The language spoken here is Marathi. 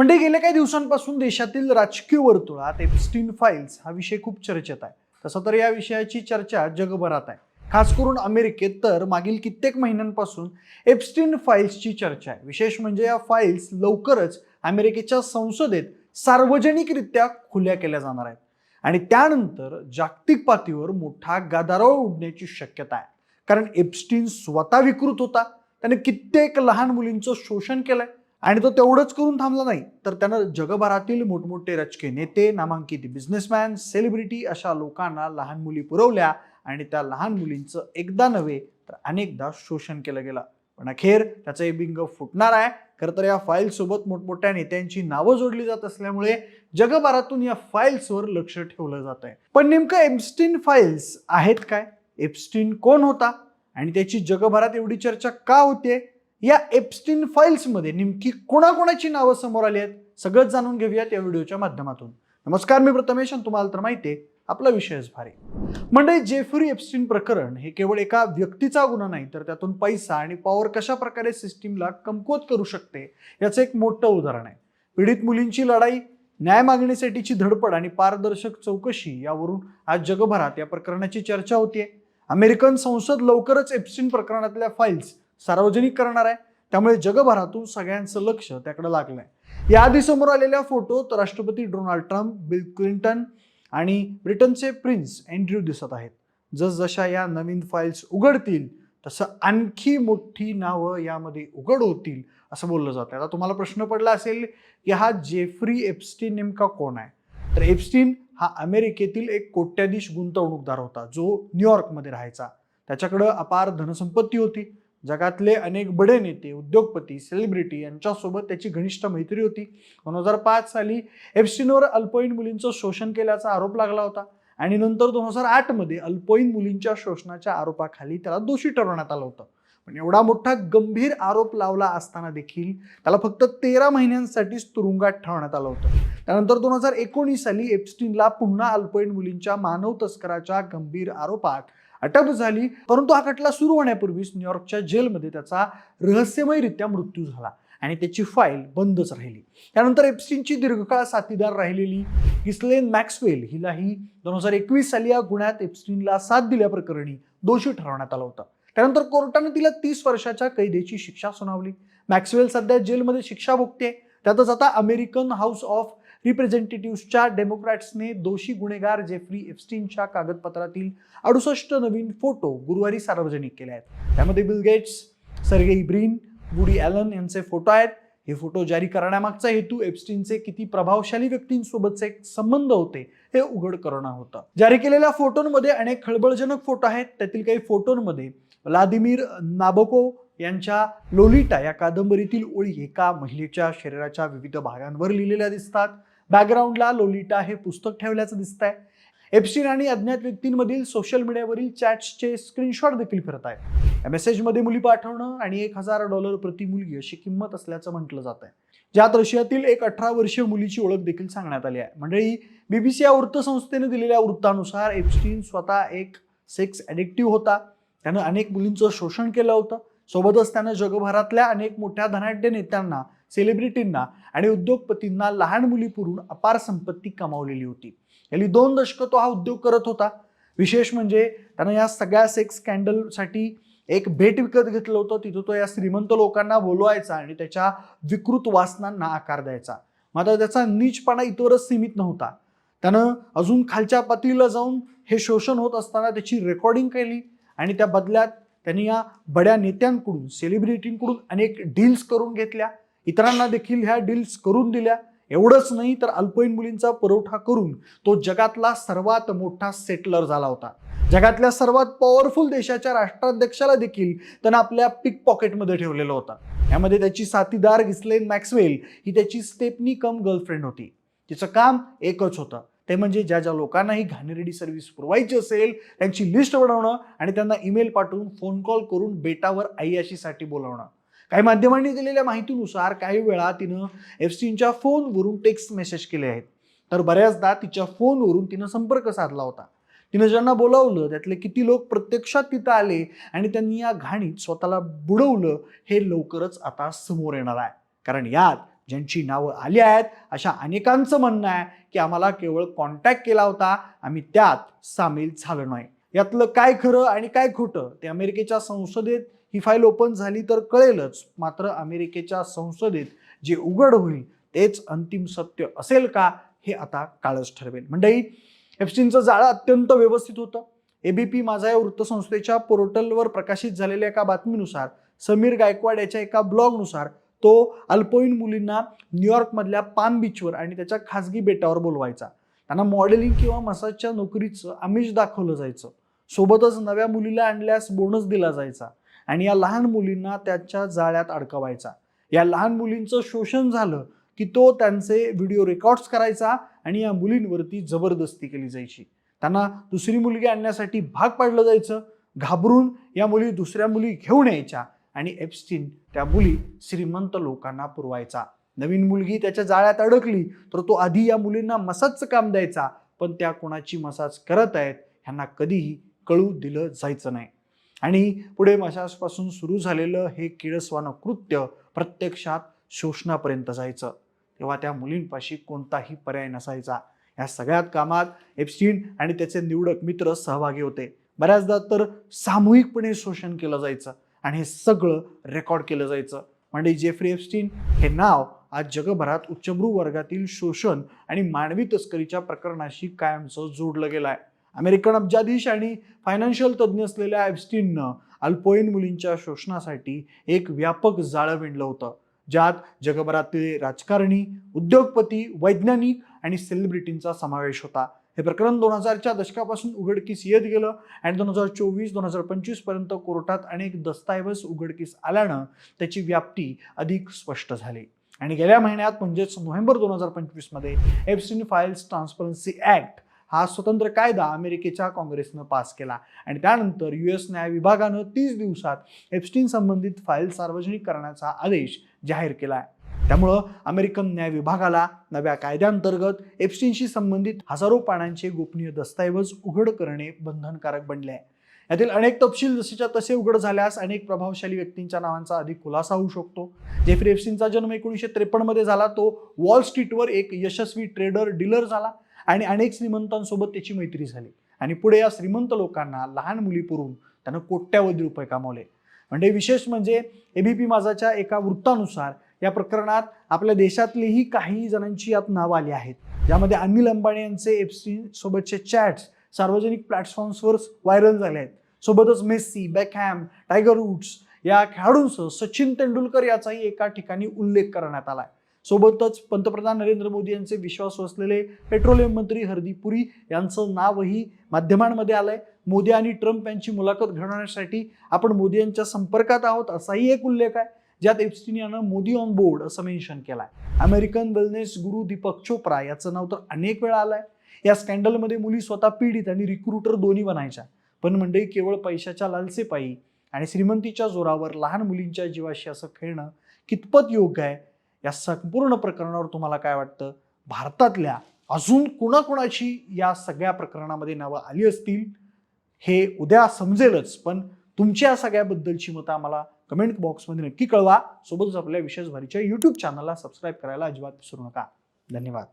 म्हणजे गेल्या काही दिवसांपासून देशातील राजकीय वर्तुळात एप्स्टीन फाईल्स हा विषय खूप चर्चेत आहे. तसं तर या विषयाची चर्चा जगभरात आहे. खास करून अमेरिकेत तर मागील कित्येक महिन्यांपासून एप्स्टीन फाईल्सची चर्चा आहे. विशेष म्हणजे या फाईल्स लवकरच अमेरिकेच्या संसदेत सार्वजनिकरित्या खुल्या केल्या जाणार आहेत आणि त्यानंतर जागतिक पातळीवर मोठा गदारोळ उडण्याची शक्यता आहे. कारण एप्स्टीन स्वतः विकृत होता, त्याने कित्येक लहान मुलींचं शोषण केलंय आणि तो तेवढंच करून थांबला नाही, तर त्यानं जगभरातील मोठमोठे राजकीय नेते, नामांकित बिझनेसमॅन, सेलिब्रिटी अशा लोकांना लहान मुली पुरवल्या आणि त्या लहान मुलींचं एकदा नव्हे तर अनेकदा शोषण केलं गेलं. पण अखेर त्याचं हे बिंग फुटणार आहे. खरं तर या फाईलसोबत मोठमोठ्या नेत्यांची नावं जोडली जात असल्यामुळे जगभरातून या फाईल्सवर लक्ष ठेवलं जात आहे. पण नेमकं एप्स्टीन फाईल्स आहेत काय? एप्स्टीन कोण होता आणि त्याची जगभरात एवढी चर्चा का होते? या एप्स्टीन फाईल्समध्ये नेमकी कोणाकोणाची नावं समोर आली आहेत, सगळंच जाणून घेऊयात या व्हिडिओच्या माध्यमातून. नमस्कार, मी प्रथमेश आणि तुम्हाला तर माहिती आहे आपला विषयच भारी. म्हणजे जेफ्री एप्स्टीन प्रकरण हे केवळ एका व्यक्तीचा गुन्हा नाही, तर त्यातून पैसा आणि पॉवर कशा प्रकारे सिस्टीमला कमकुवत करू शकते याचं एक मोठं उदाहरण आहे. पीडित मुलींची लढाई, न्याय मागणीसाठीची धडपड आणि पारदर्शक चौकशी यावरून आज जगभरात या प्रकरणाची चर्चा होतीये. अमेरिकन संसद लवकरच एप्स्टीन प्रकरणातल्या फाईल्स सार्वजनिक करणार आहे, त्यामुळे जगभरातून सगळ्यांचं लक्ष त्याकडे लागलंय. याआधी समोर आलेल्या फोटोत राष्ट्रपती डोनाल्ड ट्रम्प, बिल क्लिंटन आणि ब्रिटनचे प्रिन्स अँड्र्यू दिसत आहेत. जसजशा या नवीन फाईल्स उघडतील तसं आणखी मोठी नावं यामध्ये उघड होतील असं बोललं जातं. आता तुम्हाला प्रश्न पडला असेल की हा जेफ्री एप्स्टीन नेमका कोण आहे? तर एप्स्टीन हा अमेरिकेतील एक कोट्याधीश गुंतवणूकदार होता जो न्यूयॉर्कमध्ये राहायचा. त्याच्याकडे अपार धनसंपत्ती होती. जगातले अनेक बडे नेते, उद्योगपती, सेलिब्रिटी यांच्यासोबत त्याची घनिष्ठ मैत्री होती. 2005 साली एप्स्टीनवर अल्पवयीन मुलींचं शोषण केल्याचा आरोप लागला होता आणि नंतर 2008 मध्ये अल्पवयीन मुलींच्या शोषणाच्या आरोपाखाली त्याला दोषी ठरवण्यात आलं होतं. पण एवढा मोठा गंभीर आरोप लावला असताना देखील त्याला फक्त 13 महिन्यांसाठीच तुरुंगात ठेवण्यात आलं होतं. त्यानंतर 2019 साली एप्स्टीनला पुन्हा अल्पवयीन मुलींच्या मानव तस्कराच्या गंभीर आरोपात अटक झाली, परंतु हा खटला सुरू होण्यापूर्वीच न्यूयॉर्कच्या जेलमध्ये त्याचा रहस्यमयरित्या मृत्यू झाला आणि त्याची फाईल बंदच राहिली. त्यानंतर एप्स्टीनची दीर्घकाळ साथीदार राहिलेली गिस्लेन मॅक्सवेल हिलाही 2021 साली या गुन्ह्यात एप्स्टीनला साथ दिल्याप्रकरणी दोषी ठरवण्यात आलं होतं. त्यानंतर कोर्टाने तिला 30 वर्षाच्या कैदेची शिक्षा सुनावली. मॅक्सवेल सध्या जेलमध्ये शिक्षा भोगते. त्यातच आता अमेरिकन हाऊस ऑफ रिप्रेझेंटेटिव्हच्या डेमोक्रॅट्सने दोषी गुन्हेगार जेफ्री एप्स्टीनच्या कागदपत्रातील 68 नवीन फोटो गुरुवारी सार्वजनिक केले आहेत. त्यामध्ये Bill Gates, Sergey Brin, Woody Allen यांचे फोटो आहेत. हे फोटो जारी करण्यामागचा हेतू एप्स्टीनचे किती प्रभावशाली व्यक्तींसोबतचे संबंध होते हे उघड करणं होतं. जारी केलेल्या फोटोंमध्ये अनेक खळबळजनक फोटो आहेत. त्यातील काही फोटोंमध्ये व्लादिमीर नाबोकोव यांच्या लोलिटा या कादंबरीतील ओळी एका महिलेच्या शरीराच्या विविध भागांवर लिहिलेल्या दिसतात. बॅकग्राऊंडला लोलिटा हे पुस्तक ठेवल्याचं दिसतंय. एप्स्टीन आणि अज्ञात व्यक्तींमधील सोशल मीडियावरील चॅट्सचे स्क्रीनशॉट देखील फिरत आहेत. या मेसेजमध्ये मुली पाठवणं आणि $1000 प्रति मुलगी अशी किंमत असल्याचं म्हटलं जात आहे. ज्यात रशियातील एक 18 वर्षीय मुलीची ओळख देखील सांगण्यात आली आहे. मंडळी, BBC या वृत्तसंस्थेने दिलेल्या वृत्तानुसार एप्स्टीन स्वतः एक सेक्स ॲडिक्टिव्ह होता. त्यानं अनेक मुलींचं शोषण केलं होतं. सोबतच त्यानं जगभरातल्या अनेक मोठ्या धनाढ्य नेत्यांना, सेलिब्रिटींना आणि उद्योगपतींना लहान मुली पुरून अपार संपत्ती कमावलेली होती. गेली 2 दशकं तो हा उद्योग करत होता. विशेष म्हणजे त्यानं या सगळ्या सेक्स स्कॅन्डलसाठी एक भेट विकत घेतलं होतं. तिथं तो या श्रीमंत लोकांना बोलवायचा आणि त्याच्या विकृत वासनांना आकार द्यायचा. मात्र त्याचा नीचपणा इथवरच सीमित नव्हता. त्यानं अजून खालच्या पातळीला जाऊन हे शोषण होत असताना त्याची रेकॉर्डिंग केली आणि त्या बदल्यात त्यांनी या बड्या नेत्यांकडून, सेलिब्रिटींकडून अनेक डील्स करून घेतल्या. इतरांना देखील ह्या डील्स करून दिल्या. एवढंच नाही तर अल्पवयीन मुलींचा पुरवठा करून तो जगातला सर्वात मोठा सेटलर झाला होता. जगातल्या सर्वात पॉवरफुल देशाच्या राष्ट्राध्यक्षाला देखील त्यानं आपल्या पिक पॉकेटमध्ये ठेवलेलं होतं. यामध्ये त्याची साथीदार गिस्लेन मॅक्सवेल ही त्याची स्टेपनी कम गर्लफ्रेंड होती. तिचं काम एकच होतं, ते म्हणजे ज्या ज्या लोकांना ही घाणेरडी सर्व्हिस पुरवायची असेल त्यांची लिस्ट बनवणं आणि त्यांना ईमेल पाठवून, फोन कॉल करून बेटावर अय्याशीसाठी बोलवणं. काही माध्यमांनी दिलेल्या माहितीनुसार काही वेळा तिनं एप्स्टीनच्या फोनवरून टेक्स्ट मेसेज केले आहेत. तर बऱ्याचदा तिच्या फोनवरून तिनं संपर्क साधला होता. तिनं ज्यांना बोलावलं त्यातले किती लोक प्रत्यक्षात तिथं आले आणि त्यांनी या घाणीत स्वतःला बुडवलं हे लवकरच आता समोर येणार आहे. कारण यात ज्यांची नावं आली आहेत अशा अनेकांचं म्हणणं आहे की आम्हाला केवळ कॉन्टॅक्ट केला होता, आम्ही त्यात सामील झालो नाही. यातलं काय खरं आणि काय खोटं ते अमेरिकेच्या संसदेत ही फाईल ओपन झाली तर कळेलच. मात्र अमेरिकेच्या संसदेत जे उघड होईल तेच अंतिम सत्य असेल का हे आता काळच ठरवेल. मंडळी, एप्स्टीनचं जाळं अत्यंत व्यवस्थित होतं. एबीपी माझा या वृत्तसंस्थेच्या पोर्टलवर प्रकाशित झालेल्या एका बातमीनुसार, समीर गायकवाड याच्या एका ब्लॉगनुसार, तो अल्पवयीन मुलींना न्यूयॉर्कमधल्या पाम बीचवर आणि त्याच्या खासगी बेटावर बोलवायचा. त्यांना मॉडेलिंग किंवा मसाजच्या नोकरीचं आमिष दाखवलं जायचं. सोबतच नव्या मुलीला आणल्यास बोनस दिला जायचा आणि या लहान मुलींना त्याच्या जाळ्यात अडकवायचा. या लहान मुलींचं शोषण झालं की तो त्यांचे व्हिडिओ रेकॉर्ड्स करायचा आणि या मुलींवरती जबरदस्ती केली जायची. त्यांना दुसरी मुलगी आणण्यासाठी भाग पाडलं जायचं. घाबरून या मुली दुसऱ्या मुली घेऊन यायच्या आणि एप्स्टीन त्या मुली श्रीमंत लोकांना पुरवायचा. नवीन मुलगी त्याच्या जाळ्यात अडकली तर तो आधी या मुलींना मसाजचं काम द्यायचा, पण त्या कोणाची मसाज करत आहेत ह्यांना कधीही कळू दिलं जायचं नाही. आणि पुढे मसाजपासून सुरू झालेलं हे किळसवाणं कृत्य प्रत्यक्षात शोषणापर्यंत जायचं. तेव्हा त्या मुलींपाशी कोणताही पर्याय नसायचा. या सगळ्यात कामात एप्स्टीन आणि त्याचे निवडक मित्र सहभागी होते. बऱ्याचदा तर सामूहिकपणे शोषण केलं जायचं आणि हे सगळं रेकॉर्ड केलं जायचं. म्हणजे जेफ्री एप्स्टीन हे नाव आज जगभरात उच्चभ्रू वर्गातील शोषण आणि मानवी तस्करीच्या प्रकरणाशी कायमचं जोडलं गेलं आहे. अमेरिकन अब्जाधीश आणि फायनान्शियल तज्ज्ञ असलेल्या एप्स्टीननं अल्पवयीन मुलींच्या शोषणासाठी एक व्यापक जाळं विणलं होतं, ज्यात जगभरातील राजकारणी, उद्योगपती, वैज्ञानिक आणि सेलिब्रिटींचा समावेश होता. हे प्रकरण 2000च्या दशकापासून उघडकीस येत गेलं आणि 2024-2025 पर्यंत कोर्टात अनेक दस्तऐवज उघडकीस आल्यानं त्याची व्याप्ती अधिक स्पष्ट झाली. आणि गेल्या महिन्यात म्हणजेच नोव्हेंबर 2025 मध्ये एप्स्टीन फाईल्स ट्रान्सपरन्सी ऍक्ट हा स्वतंत्र कायदा अमेरिकेच्या काँग्रेसनं पास केला आणि त्यानंतर US न्याय विभागानं 30 दिवसात एप्स्टीन संबंधित फाईल सार्वजनिक करण्याचा आदेश जाहीर केला. त्यामुळं अमेरिकन न्याय विभागाला नव्या कायद्याअंतर्गत एप्स्टीनशी संबंधित हजारो पानांचे गोपनीय दस्तऐवज उघड करणे बंधनकारक बनले आहे. यातील अनेक तपशील जसेच्या तसे उघड झाल्यास अनेक प्रभावशाली व्यक्तींच्या नावांचा अधिक खुलासा होऊ शकतो. जेफ्री एप्स्टीनचा जन्म 1953 मध्ये झाला. तो वॉल स्ट्रीटवर एक यशस्वी ट्रेडर डीलर झाला आणि अनेक श्रीमंतांसोबत त्याची मैत्री झाली आणि पुढे या श्रीमंत लोकांना लहान मुली पुरवून त्यानं कोट्यावधी रुपये कमावले. म्हणजे विशेष म्हणजे एबीपी माझाच्या एका वृत्तानुसार या प्रकरणात आपल्या देशातलेही काही जणांची यात नावं आली आहेत, ज्यामध्ये अनिल अंबानी यांचे एप्स्टीन सोबतचे चॅट्स सार्वजनिक प्लॅटफॉर्म्सवर व्हायरल झाले आहेत. सोबतच मेस्सी, बेकहॅम, टायगर वुड्स या खेळाडूंसह सचिन तेंडुलकर याचाही एका ठिकाणी उल्लेख करण्यात आला आहे. सोबतच पंतप्रधान नरेंद्र मोदी यांचे विश्वासू असलेले पेट्रोलियम मंत्री हरदीप पुरी यांचं नावही माध्यमांमध्ये आलंय. मोदी आणि ट्रम्प यांची मुलाखत घडवण्यासाठी आपण मोदी यांच्या संपर्कात आहोत असाही एक उल्लेख आहे, ज्यात एप्स्टीन यानं मोदी ऑन बोर्ड असं मेन्शन केलंय. अमेरिकन वेलनेस गुरु दीपक चोप्रा याचं नाव तर अनेक वेळा आलंय. या स्कॅन्डलमध्ये मुली स्वतः पीडित आणि रिक्रुटर दोन्ही बनायच्या, पण मंडळी केवळ पैशाच्या लालसेपायी आणि श्रीमंतीच्या जोरावर लहान मुलींच्या जीवाशी असं खेळणं कितपत योग्य आहे? या संपूर्ण प्रकरणावर तुम्हाला काय वाटतं? भारतातल्या अजून कुणाकुणाची या सगळ्या प्रकरणामध्ये नावं आली असतील हे उद्या समजेलच, पण तुमच्या सगळ्याबद्दलची मतं आम्हाला कमेंट बॉक्समध्ये नक्की कळवा. सोबतच आपल्या विशेष भारीच्या YouTube चॅनलला सबस्क्राईब करायला अजिबात विसरू नका. धन्यवाद.